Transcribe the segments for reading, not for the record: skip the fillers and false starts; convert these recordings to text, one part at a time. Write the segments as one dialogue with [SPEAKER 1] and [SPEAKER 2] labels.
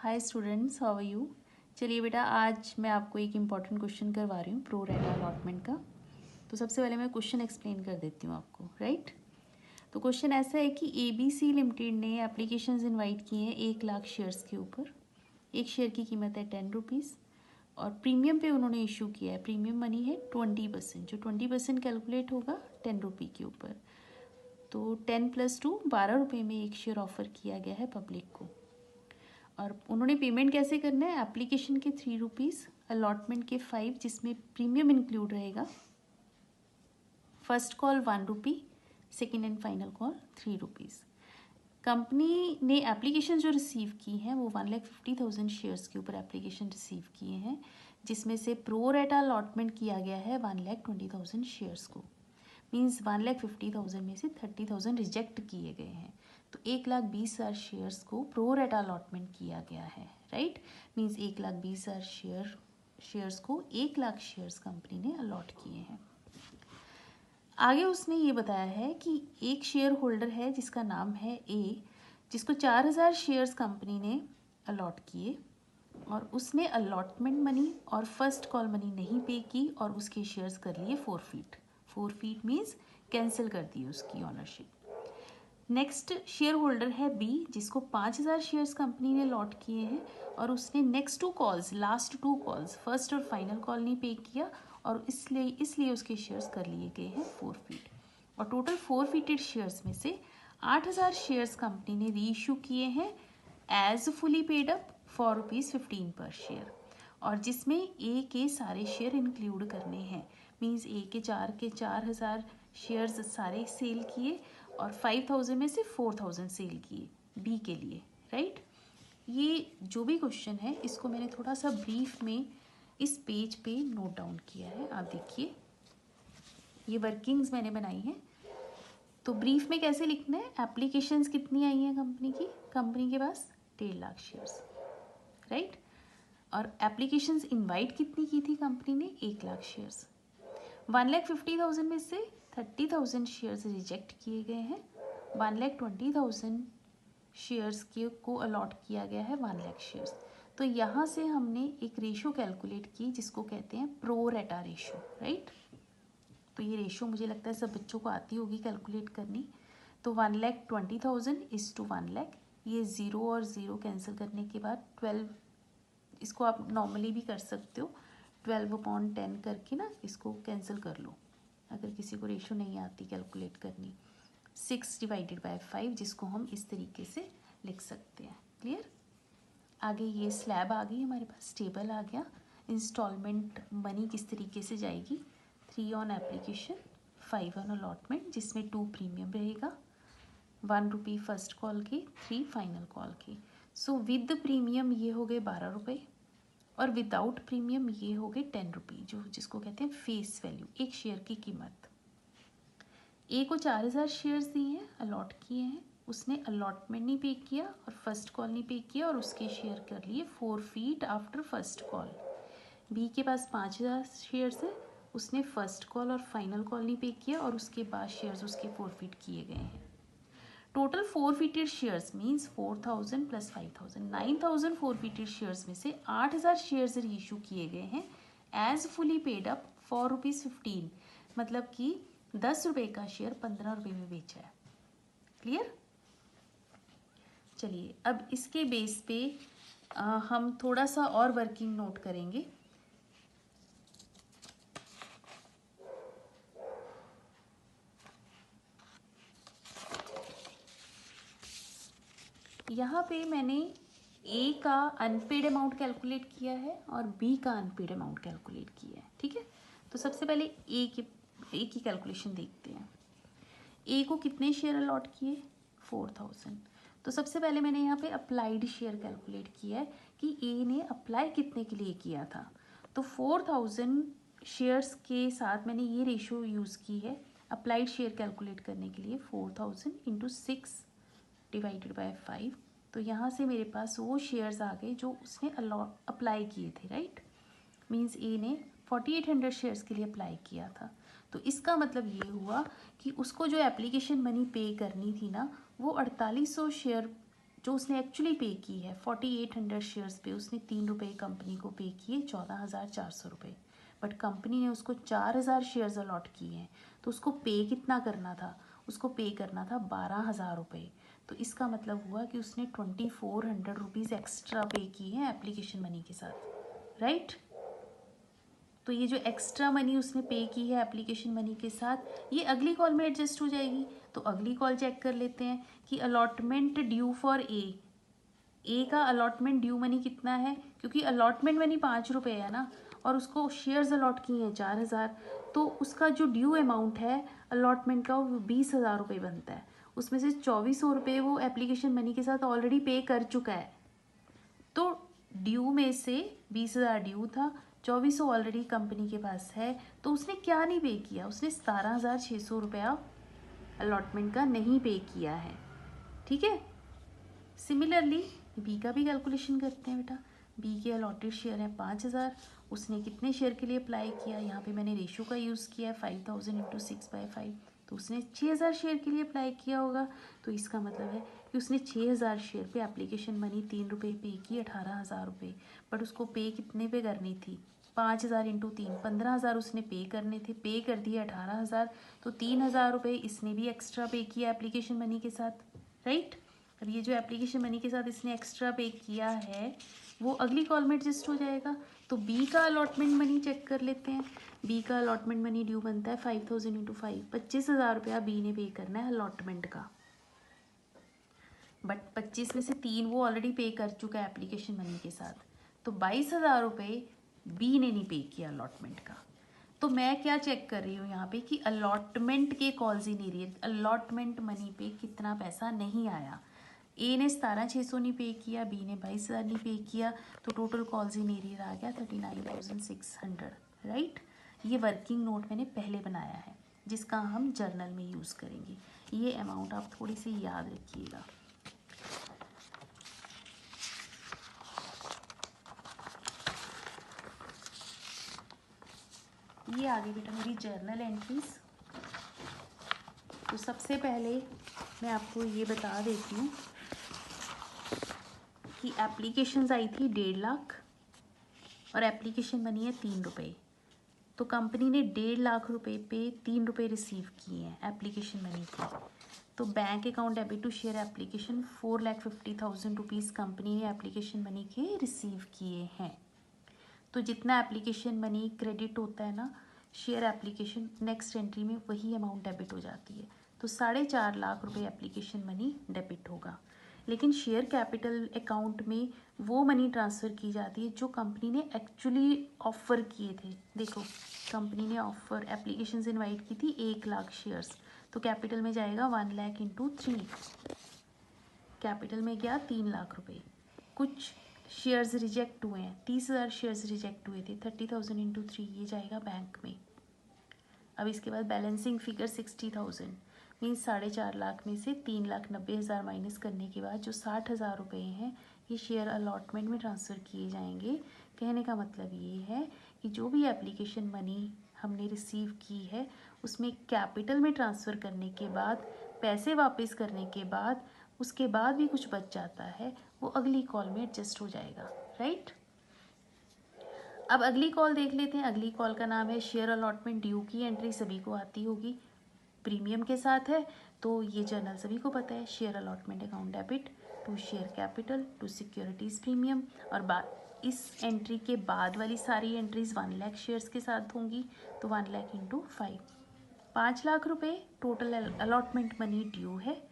[SPEAKER 1] Hi students, how are you. चलिए बेटा, आज मैं आपको एक इम्पॉर्टेंट क्वेश्चन करवा रही हूँ प्रो रेटा अलॉटमेंट का। तो सबसे पहले मैं क्वेश्चन एक्सप्लेन कर देती हूँ आपको, राइट। तो क्वेश्चन ऐसा है कि ABC लिमिटेड ने एप्लीकेशंस इनवाइट किए हैं 1,00,000 शेयर्स के ऊपर। एक शेयर की कीमत है 10 रुपीज़ और प्रीमियम पे उन्होंने इशू किया है। प्रीमियम मनी है 20%, जो 20% कैलकुलेट होगा 10 रुपये के ऊपर। तो 10 + 2 12 रुपये में एक शेयर ऑफर किया गया है पब्लिक को। और उन्होंने पेमेंट कैसे करना है, एप्लीकेशन के 3 रुपीज़, अलॉटमेंट के 5 जिसमें प्रीमियम इंक्लूड रहेगा, first call 1 rupee, second and final call 3 rupees. Company ने एप्लीकेशन जो रिसीव की हैं वो 1,50,000 शेयर्स के ऊपर एप्लीकेशन रिसीव किए हैं, जिसमें से प्रो रेटा अलॉटमेंट किया गया है 1,20,000 शेयर्स को। मीन्स 1,50,000 में से 30,000 रिजेक्ट किए गए हैं। तो 1,20,000 शेयर्स को प्रो रेटा अलॉटमेंट किया गया है, राइट। मीन्स 1,20,000 शेयर्स को 1,00,000 शेयर्स कंपनी ने अलॉट किए हैं। आगे उसने ये बताया है कि एक शेयर होल्डर है जिसका नाम है ए, जिसको 4,000 शेयर्स कंपनी ने अलॉट किए और उसने अलॉटमेंट मनी और फर्स्ट कॉल मनी नहीं पे की और उसके शेयर्स कर लिए फोरफीट मीन्स कैंसिल कर दी उसकी ऑनरशिप। नेक्स्ट शेयर होल्डर है बी, जिसको 5,000 शेयर्स कंपनी ने अलॉट किए हैं और उसने next 2 calls, last 2 calls, first और फाइनल कॉल नहीं पे किया और इसलिए उसके शेयर्स कर लिए गए हैं फोरफीट। और टोटल फोरफीटेड शेयर्स में से 8,000 शेयर्स कंपनी ने री इशू किए हैं as fully paid up for ₹15 पर शेयर, और जिसमें ए के सारे शेयर इंक्लूड करने हैं। मीन्स ए के 4,000 शेयर्स सारे सेल किए और 5,000 में से 4,000 सेल किए बी के लिए, राइट। ये जो भी क्वेश्चन है इसको मैंने थोड़ा सा ब्रीफ में इस पेज पे नोट डाउन किया है। आप देखिए, ये वर्किंग्स मैंने बनाई हैं। तो ब्रीफ में कैसे लिखना है, एप्लीकेशंस कितनी आई हैं कंपनी के पास 1,50,000 शेयर्स, राइट। और एप्लीकेशंस इनवाइट कितनी की थी कंपनी ने, 1,00,000 शेयर्स। 1,50,000 में से 30,000 शेयर्स रिजेक्ट किए गए हैं। 1,20,000 शेयर्स को अलॉट किया गया है 1,00,000 शेयर्स। तो यहाँ से हमने एक रेशो कैलकुलेट की जिसको कहते हैं प्रो रेटा रेशो, राइट। तो ये रेशो मुझे लगता है सब बच्चों को आती होगी कैलकुलेट करनी। तो 1,20,000 इज टू 1,00,000, ये 0 और 0 कैंसिल करने के बाद 12, इसको आप नॉर्मली भी कर सकते हो, 12/10 करके ना इसको कैंसिल कर लो अगर किसी को रेशो नहीं आती कैलकुलेट करनी। 6/5 जिसको हम इस तरीके से लिख सकते हैं। क्लियर। आगे ये स्लैब आ गई हमारे पास, टेबल आ गया। इंस्टॉलमेंट मनी किस तरीके से जाएगी, 3 ऑन एप्लीकेशन, 5 ऑन अलॉटमेंट, जिसमें 2 प्रीमियम रहेगा, 1 रुपी फर्स्ट कॉल के, 3 फाइनल कॉल के। सो विद प्रीमियम ये हो गए 12 रुपये और विदाउट प्रीमियम ये हो गए 10 रुपये, जिसको कहते हैं फेस वैल्यू, एक शेयर की कीमत। ए को 4,000 शेयर्स दिए हैं, अलॉट किए हैं, उसने अलॉटमेंट नहीं पे किया और फर्स्ट कॉल नहीं पे किया और उसके शेयर कर लिए forfeit after first call. B के पास 5,000 शेयर्स है, उसने फर्स्ट कॉल और फाइनल कॉल नहीं पे किया और उसके बाद शेयर्स उसके फोरफीट किए गए हैं। Total forfeited shares means 4,000 + 5,000, 9,000 forfeited shares में से 8,000 शेयर्स रीइशू किए गए हैं as fully paid up for ₹15, मतलब कि 10 रुपये का शेयर 15 रुपये में बेचा है। क्लियर। चलिए अब इसके बेस पे हम थोड़ा सा और वर्किंग नोट करेंगे। यहाँ पे मैंने ए का अनपेड अमाउंट कैलकुलेट किया है और बी का अनपेड अमाउंट कैलकुलेट किया है, ठीक है। तो सबसे पहले ए की कैलकुलेशन देखते हैं। ए को कितने शेयर अलॉट किए, 4,000। तो सबसे पहले मैंने यहाँ पे अप्लाइड शेयर कैलकुलेट किया है कि ए ने अप्लाई कितने के लिए किया था। तो 4,000 शेयर्स के साथ मैंने ये रेशो यूज़ की है अप्लाइड शेयर कैलकुलेट करने के लिए, 4,000 × 6/5। तो यहाँ से मेरे पास वो शेयर्स आ गए जो उसने अप्लाई किए थे, राइट। मीन्स ए ने 4,800 शेयर्स के लिए अप्लाई किया था। तो इसका मतलब ये हुआ कि उसको जो एप्लीकेशन मनी पे करनी थी ना, वो 4,800 शेयर जो उसने एक्चुअली पे की है 4800 शेयर्स पे उसने 3 रुपये कंपनी को पे किए 14,400 रुपये, बट कंपनी ने उसको 4000 शेयर्स अलॉट किए हैं, तो उसको पे कितना करना था, उसको पे करना था 12,000 रुपये। तो इसका मतलब हुआ कि उसने 2400 रुपीज़ एक्स्ट्रा पे किए हैं एप्लीकेशन मनी के साथ, राइट। तो ये जो एक्स्ट्रा मनी उसने पे की है एप्लीकेशन मनी के साथ, ये अगली कॉल में एडजस्ट हो जाएगी। तो अगली कॉल चेक कर लेते हैं कि अलॉटमेंट ड्यू फॉर ए का अलॉटमेंट ड्यू मनी कितना है, क्योंकि अलॉटमेंट मनी 5 रुपये है ना, और उसको शेयर्स अलॉट किए हैं 4000, तो उसका जो ड्यू अमाउंट है अलॉटमेंट का वो 20,000 रुपये बनता है। उसमें से 2400 रुपये वो एप्लीकेशन मनी के साथ ऑलरेडी पे कर चुका है। तो ड्यू में से 20,000 ड्यू था, 2400 ऑलरेडी कंपनी के पास है, तो उसने क्या नहीं पे किया, उसने 17,600 रुपया अलॉटमेंट का नहीं पे किया है, ठीक है। सिमिलरली बी का भी कैलकुलेशन करते हैं बेटा। बी के अलॉटेड शेयर है 5,000, उसने कितने शेयर के लिए अप्लाई किया, यहाँ पे मैंने रेशो का यूज़ किया है 5000 इंटू 6/5, तो उसने 6,000 शेयर के लिए अप्लाई किया होगा। तो इसका मतलब है कि उसने 6,000 शेयर पे एप्लीकेशन मनी 3 रुपये पे की 18,000 रुपये, बट उसको पे कितने पे करनी थी, 5,000 इंटू 3 15,000 उसने पे करने थे, पे कर दिए 18,000, तो 3,000 रुपये इसने भी एक्स्ट्रा पे किया एप्लीकेशन मनी के साथ, राइट। अब ये जो एप्लीकेशन मनी के साथ इसने एक्स्ट्रा पे किया है वो अगली कॉल में एडजस्ट हो जाएगा। तो बी का अलॉटमेंट मनी चेक कर लेते हैं। बी का अलॉटमेंट मनी ड्यू बनता है 5000 इंटू 5, 25,000 रुपया बी ने पे करना है अलॉटमेंट का, बट 25 में से 3 वो ऑलरेडी पे कर चुका है एप्लीकेशन मनी के साथ, तो 22,000 रुपये बी ने नहीं पे किया अलॉटमेंट का। तो मैं क्या चेक कर रही हूँ यहाँ पे कि अलॉटमेंट के calls in arrear allotment money पे कितना पैसा नहीं आया। ए ने 17,600 नहीं पे किया, बी ने 22,000 नहीं पे किया, तो टोटल कॉल्स इन एरियर आ गया 39,600, राइट। ये वर्किंग नोट मैंने पहले बनाया है जिसका हम जर्नल में यूज़ करेंगे। ये अमाउंट आप थोड़ी सी याद रखिएगा। ये आगे बेटा मेरी जर्नल एंट्रीज। तो सबसे पहले मैं आपको ये बता देती हूँ कि एप्लीकेशंस आई थी 1.5 लाख और एप्लीकेशन मनी है 3 रुपये। तो कंपनी ने 1.5 लाख रुपए पे 3 रुपये रिसीव किए हैं एप्लीकेशन मनी के। तो bank account debit to share application 4,50,000 rupees company ने एप्लीकेशन मनी के रिसीव किए हैं। तो जितना एप्लीकेशन मनी क्रेडिट होता है ना शेयर एप्लीकेशन, नेक्स्ट एंट्री में वही अमाउंट डेबिट हो जाती है। तो 4.5 लाख रुपए एप्लीकेशन मनी डेबिट होगा। लेकिन शेयर कैपिटल अकाउंट में वो मनी ट्रांसफ़र की जाती है जो कंपनी ने एक्चुअली ऑफ़र किए थे। देखो कंपनी ने ऑफ़र एप्लीकेशन से इन्वाइट की थी 1 लाख शेयर्स, तो कैपिटल में जाएगा 1 लाख इंटू 3, कैपिटल में गया 3 लाख रुपए। कुछ शेयर्स रिजेक्ट हुए हैं, 30,000 शेयर्स रिजेक्ट हुए थे, 30,000 इंटू 3 ये जाएगा बैंक में। अब इसके बाद बैलेंसिंग फिगर 60,000 मीन्स 4.5 लाख में से 3,90,000 माइनस करने के बाद जो 60,000 रुपये हैं ये शेयर अलॉटमेंट में ट्रांसफ़र किए जाएंगे। कहने का मतलब ये है कि जो भी एप्लीकेशन मनी हमने रिसीव की है उसमें कैपिटल में ट्रांसफ़र करने के बाद पैसे वापस करने के बाद उसके बाद भी कुछ बच जाता है वो अगली कॉल में एडजस्ट हो जाएगा, राइट। अब अगली कॉल देख लेते हैं। अगली कॉल का नाम है शेयर अलॉटमेंट ड्यू की एंट्री सभी को आती होगी, प्रीमियम के साथ है, तो ये जर्नल सभी को पता है। Share allotment account debit to share capital to securities premium, और इस एंट्री के बाद वाली सारी एंट्रीज 1 लाख शेयर्स के साथ होंगी, तो 1 लाख इंटू 5 लाख रुपए टोटल अलॉटमेंट मनी ड्यू है,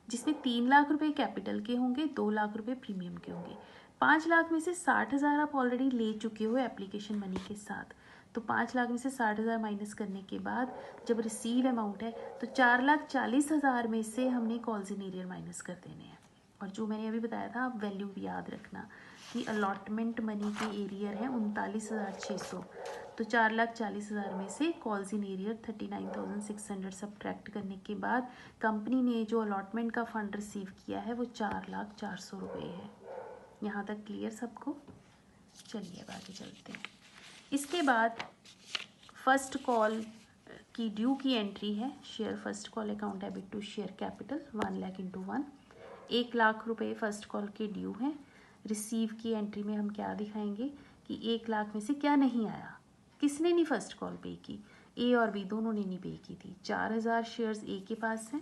[SPEAKER 1] जिसमें 3 लाख रुपए कैपिटल के होंगे, 2 लाख रुपए प्रीमियम के होंगे। 5 लाख में से 60,000 आप ऑलरेडी ले चुके हो एप्लीकेशन मनी के साथ, तो 5 लाख में से 60,000 माइनस करने के बाद जब रिसीव अमाउंट है तो 4,40,000 में से हमने कॉल्स इन एरियर माइनस कर देने हैं। और जो मैंने अभी बताया था आप वैल्यू भी याद रखना कि अलॉटमेंट मनी के एरियर हैं 39,600, तो 4,40,000 में से कॉल्स इन एरियर 39,600 सब्ट्रैक्ट करने के बाद कंपनी ने जो अलॉटमेंट का फ़ंड रिसीव किया है वो 4,04,000 रुपये है। यहाँ तक क्लियर सबको? चलिए अब आगे चलते हैं। इसके बाद फर्स्ट कॉल की ड्यू की एंट्री है share first call account debit to share capital 1 lakh into 1। 1,00,000 रुपये फर्स्ट कॉल के ड्यू हैं। रिसीव की एंट्री में हम क्या दिखाएंगे कि 1,00,000 में से क्या नहीं आया, किसने नहीं फर्स्ट कॉल पे की, ए और बी दोनों ने नहीं पे की थी। 4,000 शेयर्स ए के पास हैं,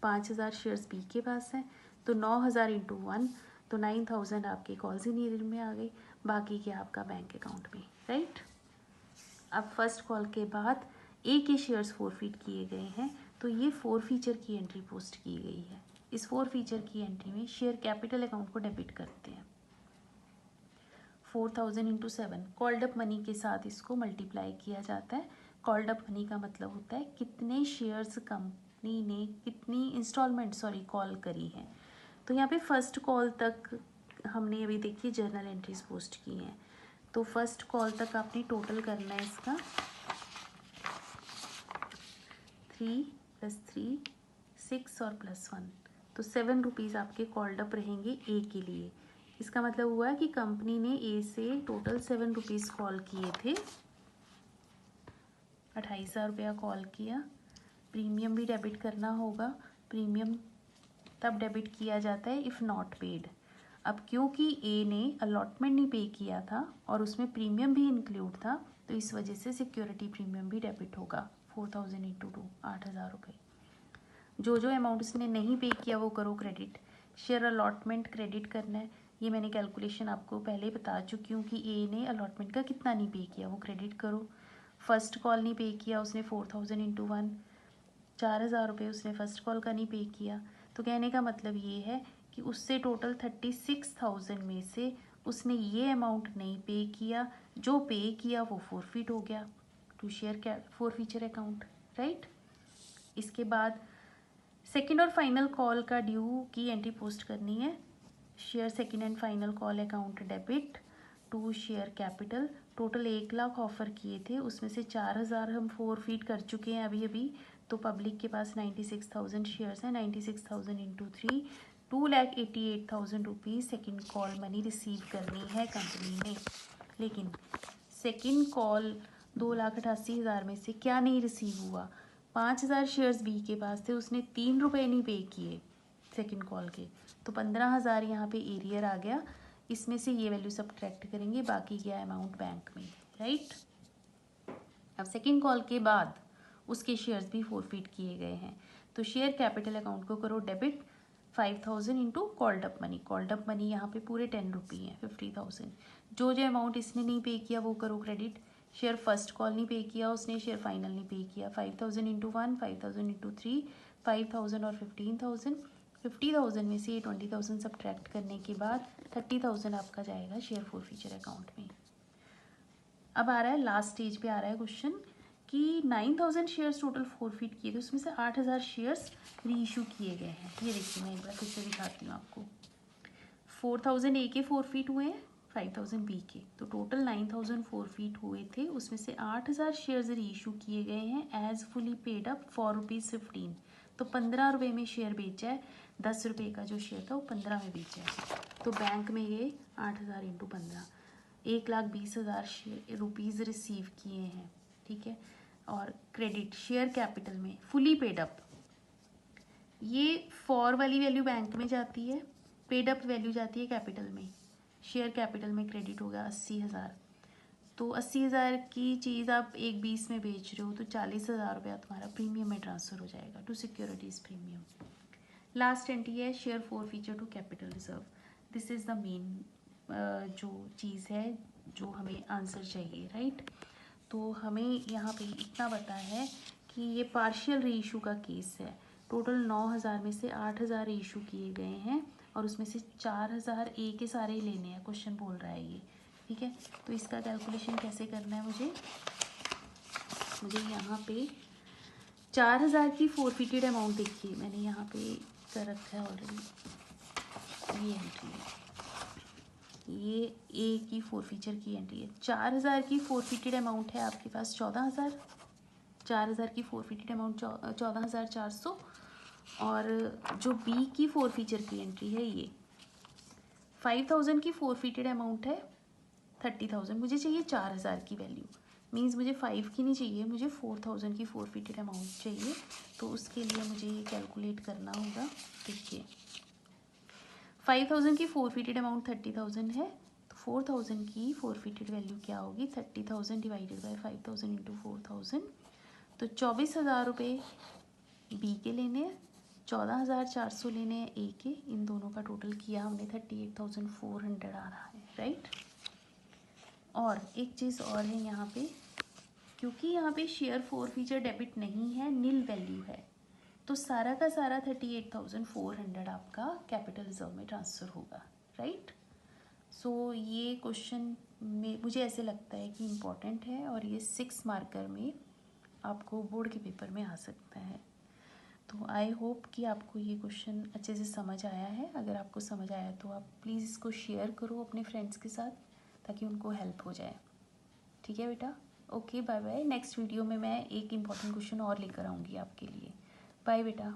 [SPEAKER 1] 5,000 शेयर्स बी के पास हैं, तो 9,000 इंटू 1, तो 9,000 आपके कॉल्स इन ईयर में आ गई, बाकी क्या आपका बैंक अकाउंट में, राइट। अब फर्स्ट कॉल के बाद ए के शेयर्स फोरफीट किए गए हैं, तो ये फोर फीचर की एंट्री पोस्ट की गई है। इस फोर फीचर की एंट्री में शेयर कैपिटल अकाउंट को डेबिट करते हैं। 4,000 इंटू 7 कॉल्ड अप मनी के साथ इसको मल्टीप्लाई किया जाता है। कॉल्ड अप मनी का मतलब होता है कितने शेयर्स कंपनी ने कितनी इंस्टॉलमेंट कॉल करी हैं। तो यहाँ पे फर्स्ट कॉल तक हमने अभी देखिए जर्नल एंट्रीज पोस्ट की हैं, तो फर्स्ट कॉल तक आपने टोटल करना है इसका 3 + 3 6 और +1, तो 7 रुपीज़ आपके कॉल्ड अप रहेंगे ए के लिए। इसका मतलब हुआ कि कंपनी ने ए से टोटल 7 रुपीज़ कॉल किए थे, 28,000 रुपया कॉल किया। प्रीमियम भी डेबिट करना होगा, प्रीमियम तब डेबिट किया जाता है इफ़ नॉट पेड। अब क्योंकि ए ने अलॉटमेंट नहीं पे किया था और उसमें प्रीमियम भी इंक्लूड था, तो इस वजह से सिक्योरिटी प्रीमियम भी डेबिट होगा। 4,000 इंटू 2 8,000 रुपये। जो अमाउंट उसने नहीं पे किया वो करो क्रेडिट। शेयर अलॉटमेंट क्रेडिट करना है, ये मैंने कैलकुलेशन आपको पहले बता चुकी हूँ कि ए ने अलॉटमेंट का कितना नहीं पे किया वो क्रेडिट करो। फर्स्ट कॉल नहीं पे किया उसने 4,000 इंटू 1, 4,000 रुपये उसने फर्स्ट कॉल का नहीं पे किया। तो कहने का मतलब ये है कि उससे टोटल 36,000 में से उसने ये अमाउंट नहीं पे किया, जो पे किया वो फोरफीट हो गया to share forfeiture account, right. इसके बाद सेकेंड और फाइनल कॉल का ड्यू की एंट्री पोस्ट करनी है। Share second and final call account debit to share capital. Total 1,00,000 offer किए थे, उसमें से 4,000 हम फोरफीट कर चुके हैं अभी, तो पब्लिक के पास 96,000 शेयर्स हैं। 96,000 into 3 2,88,000 rupees second call money receive करनी है कंपनी ने। लेकिन सेकेंड कॉल 2,88,000 में से क्या नहीं रिसीव हुआ, 5,000 शेयर्स बी के पास थे, उसने 3 रुपये नहीं पे किए सेकेंड कॉल के, तो 15,000 यहाँ पे एरियर आ गया। इसमें से ये वैल्यू सब्ट्रैक्ट करेंगे, बाकी गया अमाउंट बैंक में, राइट। अब सेकेंड कॉल के बाद उसके शेयर्स भी फोरफीट किए गए हैं, तो शेयर कैपिटल अकाउंट को करो debit 5,000 into called up money. Called up money यहाँ पे पूरे 10 रुपये हैं, 50,000। जो अमाउंट इसने नहीं पे किया वो करो क्रेडिट। शेयर फर्स्ट कॉल नहीं पे किया उसने, शेयर फाइनल नहीं पे किया। 5,000 इंटू 1, 5,000 इंटू 3, 5,000 और 15,000। 50,000 में से ये 20,000 सब्ट्रैक्ट करने के बाद 30,000 आपका जाएगा शेयर फोर फीचर अकाउंट में। अब आ रहा है लास्ट स्टेज पे आ रहा है क्वेश्चन कि 9,000 शेयर्स टोटल फोरफीट किए थे, उसमें से 8,000 शेयर्स री इशू किए गए हैं। ये देखिए मैं एक बार फिर से दिखाती हूँ आपको। 4,000 ए के फोरफीट हुए हैं, 5,000 बी के, तो टोटल 9,000 फोरफीट हुए थे। उसमें से 8,000 शेयर्स री इशू किए गए हैं as fully paid up for ₹15, तो 15 रुपये में शेयर बेचा है। 10 रुपये का जो शेयर था वो 15 में बेचा है, तो बैंक में ये 8,000 इंटू 15 1,20,000 रुपीज़ रिसीव किए हैं, ठीक है। और क्रेडिट शेयर कैपिटल में फुली पेड अप, ये फॉर वाली वैल्यू बैंक में जाती है, पेड अप वैल्यू जाती है कैपिटल में। शेयर कैपिटल में क्रेडिट होगा 80,000, तो 80,000 की चीज़ आप 1,20 में बेच रहे हो, तो 40,000 रुपया तुम्हारा प्रीमियम में ट्रांसफ़र हो जाएगा to securities premium. Last entry है share forfeiture to capital reserve. This is the main जो चीज़ है जो हमें आंसर चाहिए, राइट। तो हमें यहाँ पे इतना पता है कि ये पार्शियल री इशू का केस है। टोटल 9,000 में से 8,000 री इशू किए गए हैं और उसमें से 4,000 ए के सारे ही लेने हैं, क्वेश्चन बोल रहा है ये, ठीक है। तो इसका कैलकुलेशन कैसे करना है, मुझे यहाँ पे 4,000 की फोरफिटेड अमाउंट देखिए मैंने यहाँ पे कर रखा है ऑलरेडी। ये एंट्री है, ये ए की फोर फीचर की एंट्री है। 4,000 की फोरफिटेड अमाउंट है आपके पास 14,000, 4,000 की फोरफिटेड अमाउंट 14,400, और जो बी की फोर फीचर की एंट्री है ये 5,000 की फोरफिटेड अमाउंट है 30,000। मुझे चाहिए 4,000 की वैल्यू, मीन्स मुझे 5 की नहीं चाहिए, मुझे 4,000 की फोरफिटेड अमाउंट चाहिए। तो उसके लिए मुझे ये कैलकुलेट करना होगा। देखिए 5,000 की फोरफिटेड अमाउंट 30,000 है, तो 4,000 की फोरफिटेड वैल्यू क्या होगी? 30,000 डिवाइडेड बाई 5,000 इंटू 4,000, तो 24,000 रुपये बी के लेने हैं, 14,400 लेने हैं ए के। इन दोनों का टोटल किया हमने 38,400 आ रहा है, राइट। और एक चीज़ और है यहाँ पे, क्योंकि यहाँ पे शेयर फोरफीचर डेबिट नहीं है, नील वैल्यू है, तो सारा का सारा 38,400 आपका कैपिटल रिजर्व में ट्रांसफ़र होगा, राइट। सो ये क्वेश्चन में मुझे ऐसे लगता है कि इम्पॉर्टेंट है, और ये 6 मार्कर में आपको बोर्ड के पेपर में आ सकता है। तो आई होप कि आपको ये क्वेश्चन अच्छे से समझ आया है। अगर आपको समझ आया तो आप प्लीज़ इसको शेयर करो अपने फ्रेंड्स के साथ, ताकि उनको हेल्प हो जाए। ठीक है बेटा, okay, bye bye. Next video में मैं एक इम्पॉर्टेंट क्वेश्चन और लेकर आऊँगी आपके लिए। बाय बेटा।